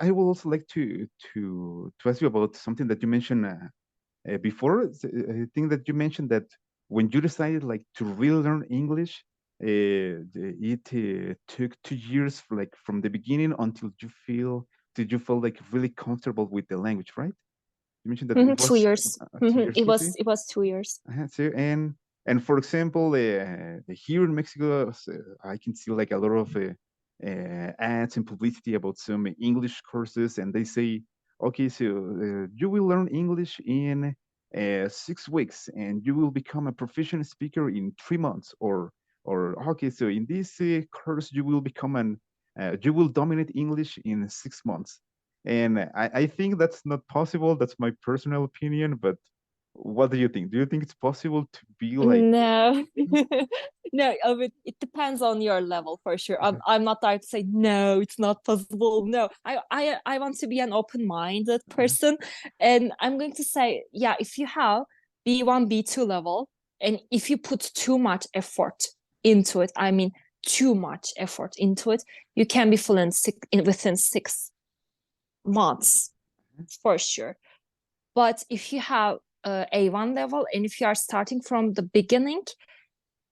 I would also like to ask you about something that you mentioned before. I think that you mentioned that when you decided like to really learn English, it took 2 years, like from the beginning until did you feel like really comfortable with the language, right? You mentioned that it 2 was years. 2 years It too. See? was 2 years. So and for example, here in Mexico, I can see like a lot of ads and publicity about some English courses, and they say, okay, so you will learn English in 6 weeks, and you will become a proficient speaker in 3 months, or okay, so in this course you will become you will dominate English in 6 months. And I think that's not possible. That's my personal opinion, but what do you think? Do you think it's possible to be like? No, no, it depends on your level for sure. Uh-huh, I'm not there to say no, it's not possible. No, I want to be an open-minded uh-huh, person, and I'm going to say, yeah, if you have B1, B2 level, and if you put too much effort into it, I mean too much effort into it, you can be fluent within 6 months for sure. But if you have A1 level, and if you are starting from the beginning,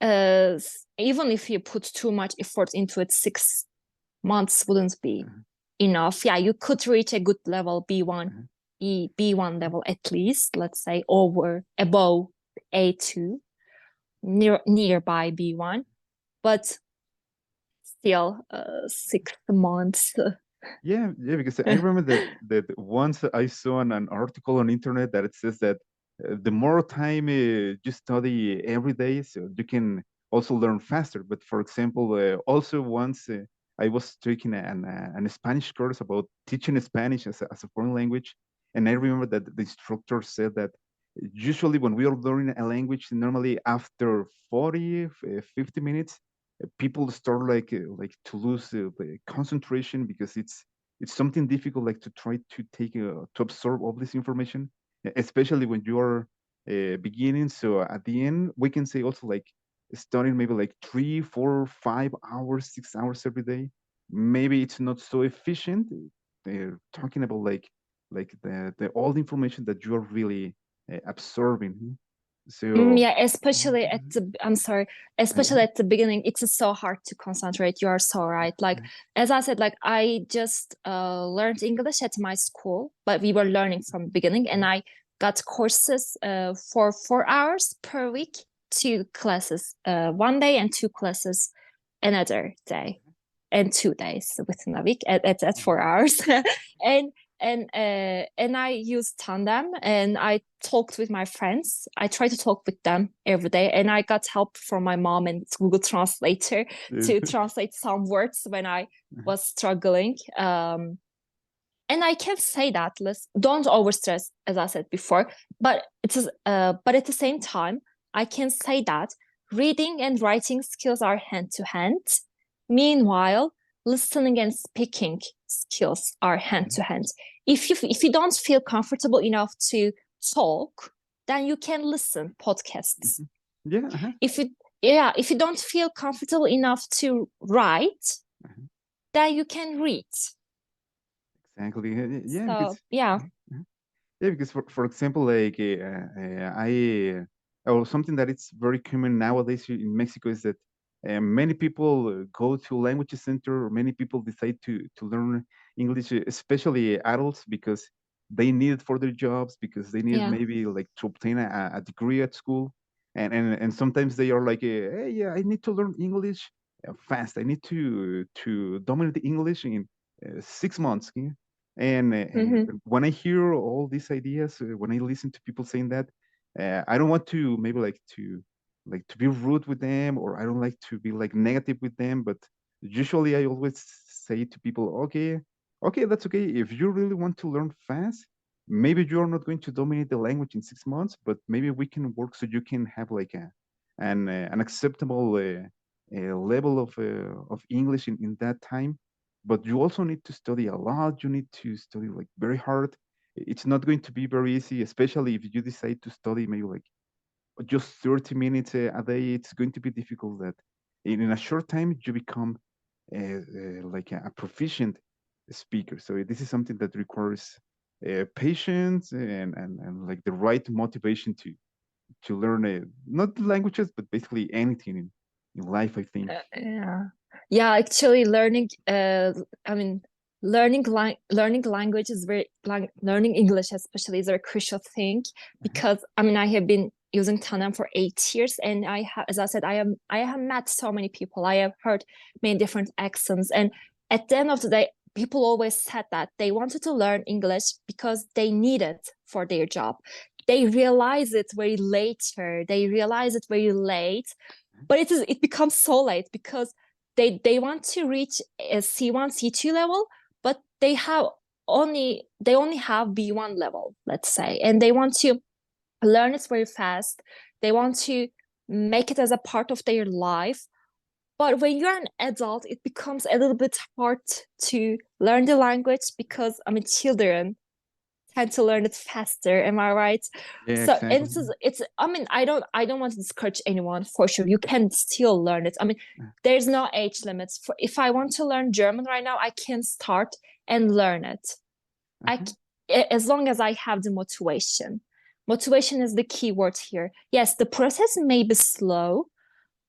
uh, even if you put too much effort into it, 6 months wouldn't be uh-huh, enough. Yeah, you could reach a good level, B1, uh-huh. B1 level at least, let's say above A2, nearby B1, but still 6 months. Yeah, yeah, because I remember that once I saw an article on internet that it says that the more time you study every day, so you can also learn faster. But for example, also once I was taking an Spanish course about teaching Spanish as a foreign language, and I remember that the instructor said that usually when we are learning a language, normally after 40, 50 minutes, people start like to lose the concentration because it's something difficult like to try to take to absorb all this information, especially when you are beginning. So at the end we can say also like studying maybe like 3, 4, 5 hours, 6 hours every day, maybe it's not so efficient. They're talking about like the all the information that you are really absorbing. So Yeah, especially at the, I'm sorry, especially uh, at the beginning, it's so hard to concentrate. You are so right. Like, as I said, like I just learned English at my school, but we were learning from the beginning, and I got courses for 4 hours per week, two classes one day and two classes another day, and 2 days within a week at 4 hours. and and I used Tandem, and I talked with my friends. I try to talk with them every day, and I got help from my mom and Google Translator to translate some words when I was struggling. And I can say that, don't overstress, as I said before, but but at the same time, I can say that reading and writing skills are hand to hand. Meanwhile, listening and speaking skills are hand to hand. If you don't feel comfortable enough to talk, then you can listen podcasts. yeah, uh-huh, If you Yeah, if you don't feel comfortable enough to write, uh-huh. then you can read. Exactly. Yeah, So because yeah. uh, yeah, because for example, like I or something that it's very common nowadays here in Mexico is that many people go to language center, or many people decide to learn English, especially adults, because they need it for their jobs, because they need Yeah. maybe like to obtain a degree at school, and sometimes they are like, hey, yeah, I need to learn English fast. I need to dominate English in 6 months. Yeah? And Mm-hmm. when I hear all these ideas, when I listen to people saying that, I don't want to maybe like to be rude with them, or I don't like to be like negative with them. But usually I always say to people, okay, okay, that's okay. If you really want to learn fast, maybe you're not going to dominate the language in 6 months, but maybe we can work so you can have like an acceptable level of English in that time. But you also need to study a lot. You need to study like very hard. It's not going to be very easy, especially if you decide to study maybe like just 30 minutes a day. It's going to be difficult that in a short time you become like a proficient. speaker. So this is something that requires patience and like the right motivation to learn not the languages, but basically anything in life, I think. Yeah. Yeah, actually I mean learning language is learning English especially is a very crucial thing Uh-huh. because I mean I have been using Tandem for 8 years and I have as I said I have met so many people. I have heard many different accents and at the end of the day people always said that they wanted to learn English because they need it for their job. They realize it very later. They realize it very late, but it becomes so late because they want to reach a C1 C2 level, but they only have B1 level, let's say, and they want to learn it very fast. They want to make it as a part of their life, but when you're an adult it becomes a little bit hard to learn the language because I mean children tend to learn it faster. Am I right? Yeah, So and exactly. it's I mean I don't want to discourage anyone for sure. You can still learn it. I mean, Uh, there's no age limits. For if I want to learn German right now, I can start and learn it. I uh-huh. as long as I have the motivation. Motivation is the key word here. Yes, the process may be slow,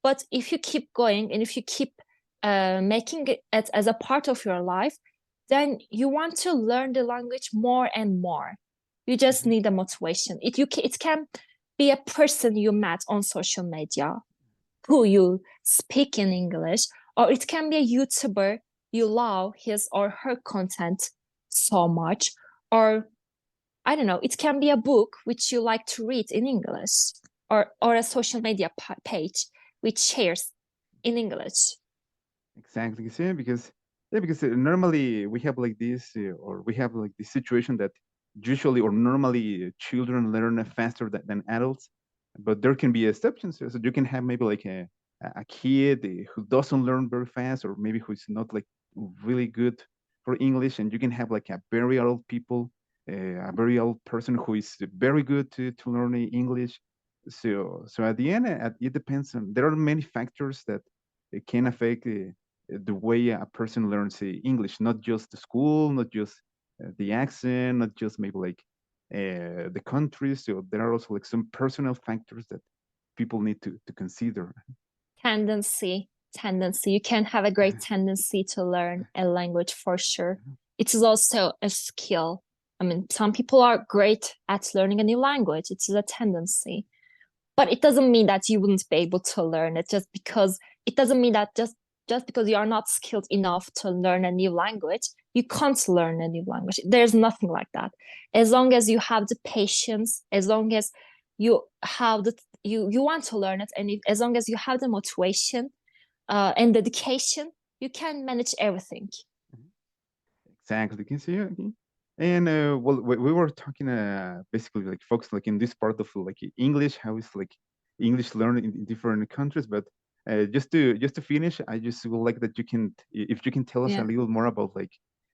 but if you keep going and if you keep making it as a part of your life, then you want to learn the language more and more. You just Mhm. need a motivation. It can be a person you met on social media who you speak in English, or it can be a YouTuber you love his or her content so much, or I don't know, it can be a book which you like to read in English, or a social media page which shares in English. Exactly. See, because yeah, because normally we have like this, or we have like this situation that usually or normally children learn faster than adults, but there can be exceptions. So you can have maybe like a kid who doesn't learn very fast, or maybe who's not like really good for English, and you can have like a very old people, a very old person who is very good to learn English. So at the end, it depends on. There are many factors that can affect the way a person learns English, not just the school, not just the accent, not just maybe like the country. So there are also like some personal factors that people need to consider. Tendency. You can have a great tendency to learn a language for sure. It is also a skill. I mean, some people are great at learning a new language. It is a tendency. But it doesn't mean that you wouldn't be able to learn it just because it doesn't mean that just because you are not skilled enough to learn a new language, you can't learn a new language. There's nothing like that. As long as you have the patience, as long as you have you want to learn it, and as long as you have the motivation and dedication, you can manage everything. Exactly. Can see okay. And well, we were talking basically like folks like in this part of like English, how is like English learned in different countries. But just to finish, I just would like that you can if you can tell us a Yeah. little more about like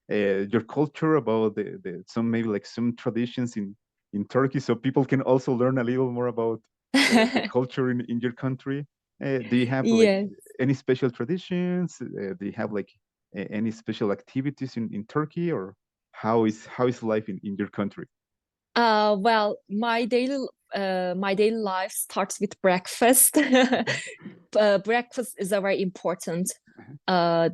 your culture, about the some maybe like some traditions in Turkey, so people can also learn a little more about the culture in your country. Do you have like Yes. any special traditions? Do you have like any special activities in Turkey, or how is life in your country? Well, my daily life starts with breakfast. Mhm. Breakfast is a very important Uh-huh.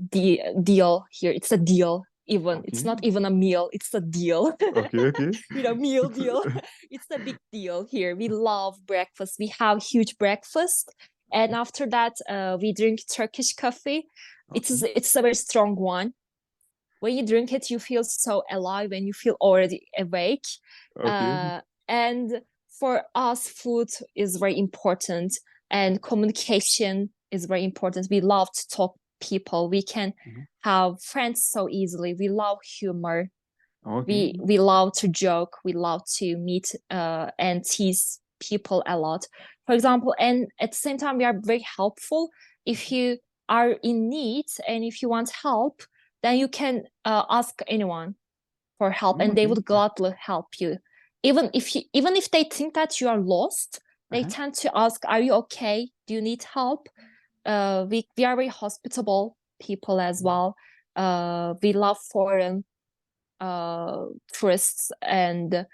deal here. It's a deal. Even it's Okay, not even a meal, it's a deal. okay, okay. Meal deal. It's a big deal here. We love breakfast. We have huge breakfast, and Okay, after that, we drink Turkish coffee. okay, It's a very strong one. When you drink it, you feel so alive and you feel already awake. okay. Uh, and for us, food is very important and communication is very important. We love to talk people. We can Mhm. have friends so easily. We love humor. Okay, We love to joke. We love to meet and tease people a lot. For example, and at the same time, we are very helpful. If you are in need and if you want help, then you can ask anyone for help, and they okay. would gladly help you. Even if they think that you are lost, they Uh-huh. tend to ask, "Are you okay? Do you need help?" We are very hospitable people as Okay. well. We love foreign tourists, and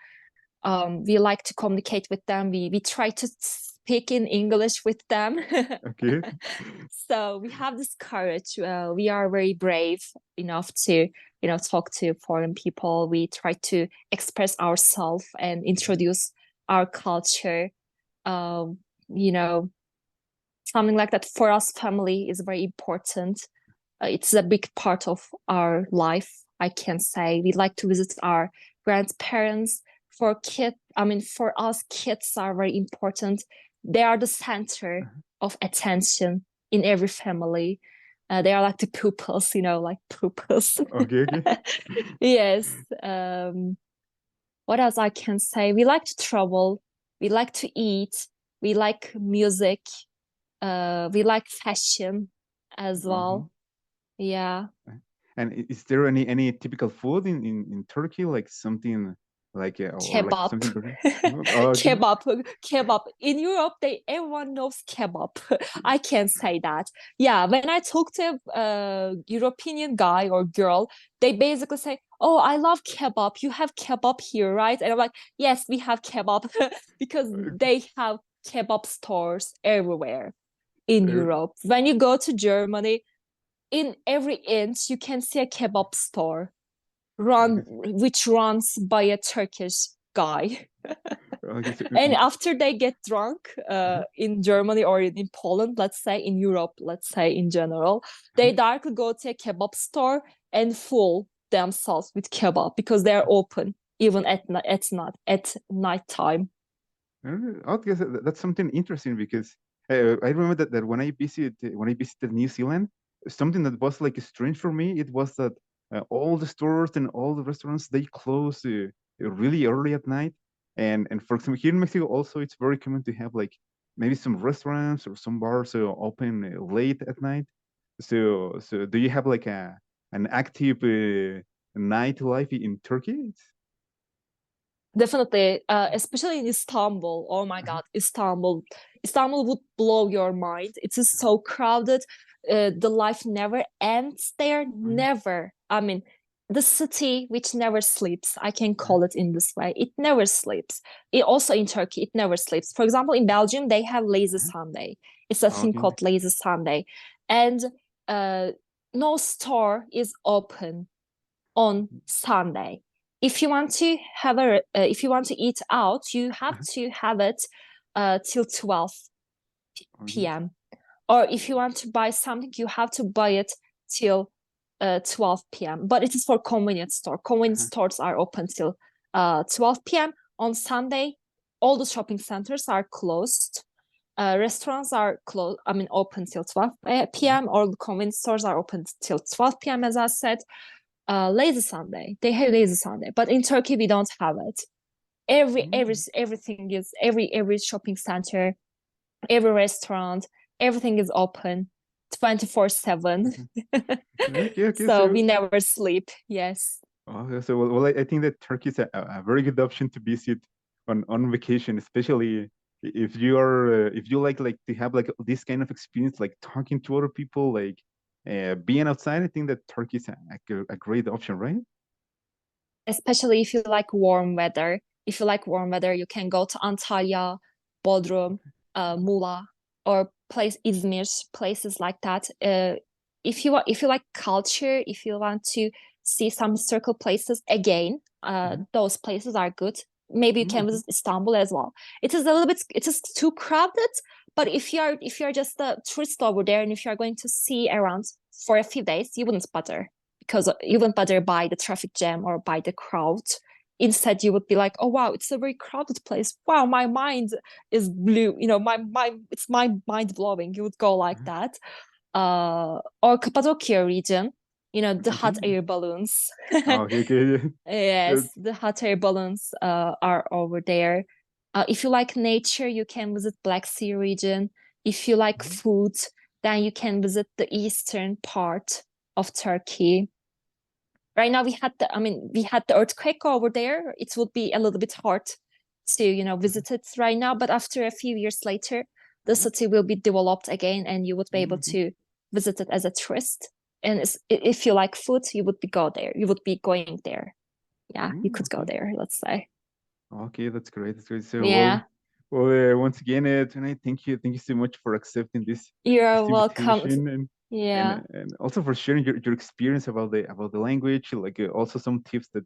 we like to communicate with them. We try to speak in English with them. Okay. So we have this courage. We are very brave enough to, talk to foreign people. We try to express ourselves and introduce our culture. Um, you know, Something like that for us, family is very important. It's a big part of our life, I can say. We like to visit our grandparents. For us, kids are very important. They are the center of attention in every family. They are like the pupils, like pupils. Okay, okay. Yes. What else I can say? We like to travel. We like to eat. We like music. We like fashion as well. Yeah. And is there any typical food in Turkey, like something like or like Kebab. something very oh, okay. Kebab. In Europe, everyone knows kebab. I can say that. Yeah, when I talk to a European guy or girl, they basically say, "Oh, I love kebab. You have kebab here, right?" And I'm like, "Yes, we have kebab," because they have kebab stores everywhere in Uh, Europe. When you go to Germany, in every inch you can see a kebab store which runs by a Turkish guy. okay, so, And after they get drunk in Germany or in Poland, let's say in Europe, let's say in general, they directly go to a kebab store and fool themselves with kebab because they're open even at night time. okay, so that's something interesting because I remember that when I visited New Zealand, something that was like strange for me, it was that all the stores and all the restaurants they close really early at night, and for example here in Mexico also it's very common to have like maybe some restaurants or some bars open late at night. So do you have like an active nightlife in Turkey? Definitely, especially in Istanbul. Oh my God, Istanbul. Istanbul would blow your mind. It is so crowded. The life never ends there. Never. I mean, the city which never sleeps. I can call it in this way. It never sleeps. It also in Turkey, it never sleeps. For example, in Belgium, they have lazy Sunday. It's a thing Okay. called lazy Sunday, and uh, no store is open on Sunday. If you want to if you want to eat out, you have to have it till 12 p.m. Or if you want to buy something, you have to buy it till 12 p.m. But it is for convenience store. Convenience stores are open till 12 p.m. On Sunday. All the shopping centers are closed. Restaurants are closed. I mean, open till 12 p.m. Or the convenience stores are open till 12 p.m. As I said. Lazy Sunday. They have lazy Sunday, but in Turkey we don't have it. Everything is every shopping center, every restaurant, everything is open 24/7. Okay, okay. So we So, never sleep. Yes. so well, I think that Turkey is a very good option to visit on vacation, especially if you like to have like this kind of experience, like talking to other people, like being outside. I think that Turkey is a great option, right? Especially if you like warm weather. If you like warm weather, you can go to Antalya, Bodrum, Muğla, or Izmir, places like that. If you like culture, if you want to see some historical places again, those places are good. Maybe you can visit Istanbul as well. It is too crowded, but if you're just a tourist over there and if you're going to see around for a few days, you wouldn't bother because you wouldn't bother by the traffic jam or by the crowd. Instead, you would be like, "Oh wow, it's a very crowded place. Wow, my mind is blue. It's my mind blowing." You would go like that. Or Cappadocia region, the Okay. hot air balloons. Oh, okay, okay. Yeah. Yes, the hot air balloons are over there. If you like nature, you can visit Black Sea region. If you like food, then you can visit the eastern part of Turkey. Right now we had the earthquake over there. It would be a little bit hard to, visit it right now, but after a few years later, the city will be developed again and you would be able to visit it as a tourist. and if you like food, you would be going there. Yeah, you could go Okay. there, let's say. Okay, that's great. That's great. So, Yeah, once again, tonight, thank you so much for accepting you're this welcome. invitation, Yeah, and also for sharing your experience about the language, like also some tips that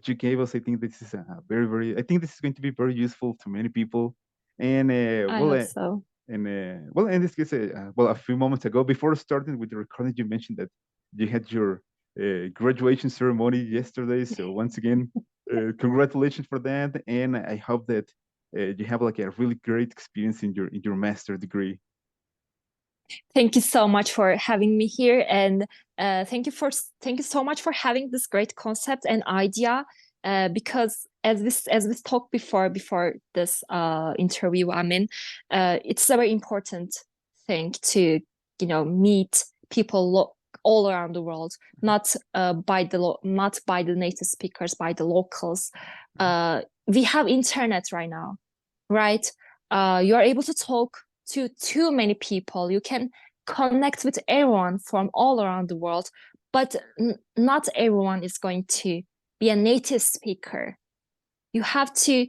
you gave us. I think this is I think this is going to be very useful to many people. And I hope so. well, in this case, well, a few moments ago, before starting with the recording, you mentioned that you had your graduation ceremony yesterday. So once again, congratulations for that, and I hope that you have like a really great experience in your master degree. Thank you so much for having me here, and thank you so much for having this great concept and idea. Because as we talked before this interview, I mean, it's a very important thing to meet people all around the world, not not by the native speakers, by the locals. We have internet right now, right? You are able to talk to too many people. You can connect with everyone from all around the world, but not everyone is going to be a native speaker. You have to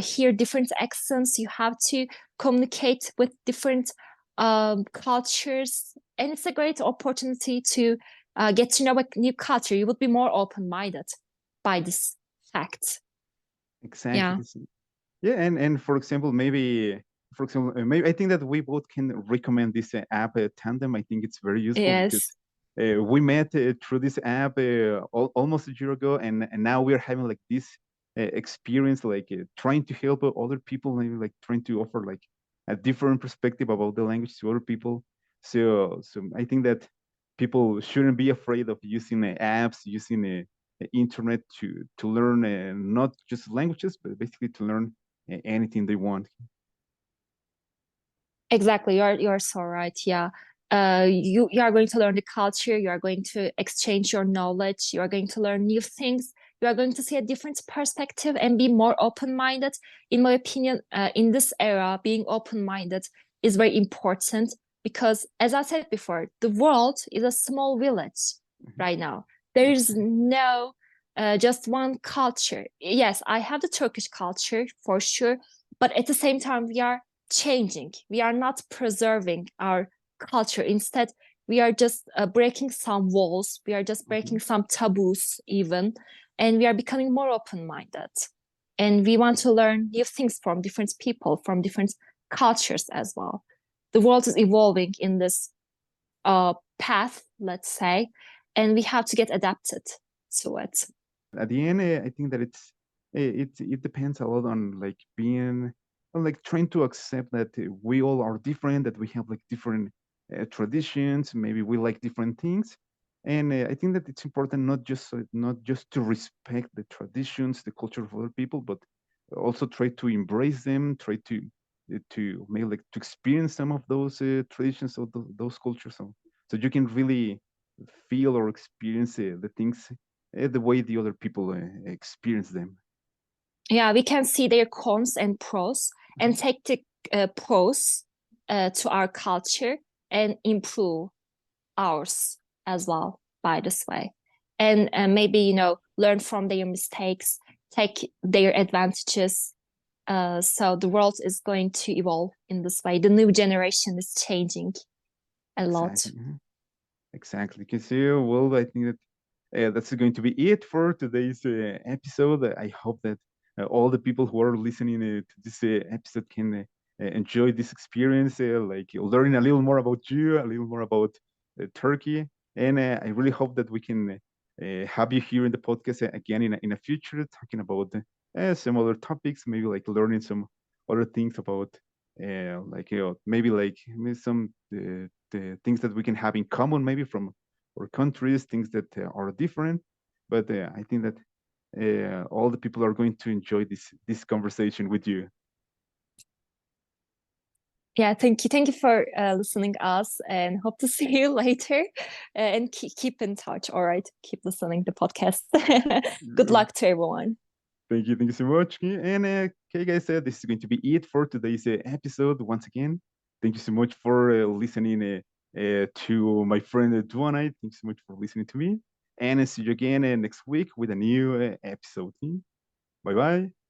hear different accents. You have to communicate with different cultures, and it's a great opportunity to get to know a new culture. You would be more open-minded by this fact. Exactly. Yeah. Yeah, and for example, maybe I think that we both can recommend this app, Tandem. I think it's very useful because Yes. we met through this app almost a year ago, and now we're having like this experience, like trying to help other people, maybe like trying to offer like a different perspective about the language to other people. So I think that people shouldn't be afraid of using apps, using internet to learn not just languages, but basically to learn anything they want. Exactly. You're so right. Yeah. You are going to learn the culture, you are going to exchange your knowledge, you are going to learn new things, you are going to see a different perspective and be more open-minded. In my opinion, in this era, being open-minded is very important because, as I said before, the world is a small village right now. There is Exactly. no just one culture. Yes, I have the Turkish culture for sure, but at the same time, we are changing. We are not preserving our culture. Instead, we are just breaking some walls. We are just breaking some taboos, even, and we are becoming more open-minded. And we want to learn new things from different people, from different cultures as well. The world is evolving in this path, let's say, and we have to get adapted to it. At the end, I think that it depends a lot on like being on like trying to accept that we all are different, that we have like different traditions, maybe we like different things, and I think that it's important not just to respect the traditions, the culture of other people, but also try to embrace them, try to maybe like to experience some of those traditions or those cultures, so you can really feel or experience the things the way the other people experience them. Yeah, we can see their cons and pros Mhm. and take the pros to our culture and improve ours as well by this way. And maybe, learn from their mistakes, take their advantages. So the world is going to evolve in this way. The new generation is changing a lot. Exactly. Mhm. Exactly. Because well, I think that that's going to be it for today's episode. I hope that all the people who are listening to this episode can enjoy this experience, like learning a little more about you, a little more about Turkey. And I really hope that we can have you here in the podcast again in a future, talking about some other topics, maybe like learning some other things about, like, maybe some the things that we can have in common, maybe from our countries, things that are different. But I think that all the people are going to enjoy this conversation with you. Yeah, thank you. Thank you for listening us and hope to see you later and keep in touch. All right. Keep listening the podcast. Good Uh, luck to everyone. thank you so much. And okay, guys, this is going to be it for today's episode. Once again, thank you so much for listening To my friend Doğanay, thanks so much for listening to me. And I see you again next week with a new episode. Bye bye.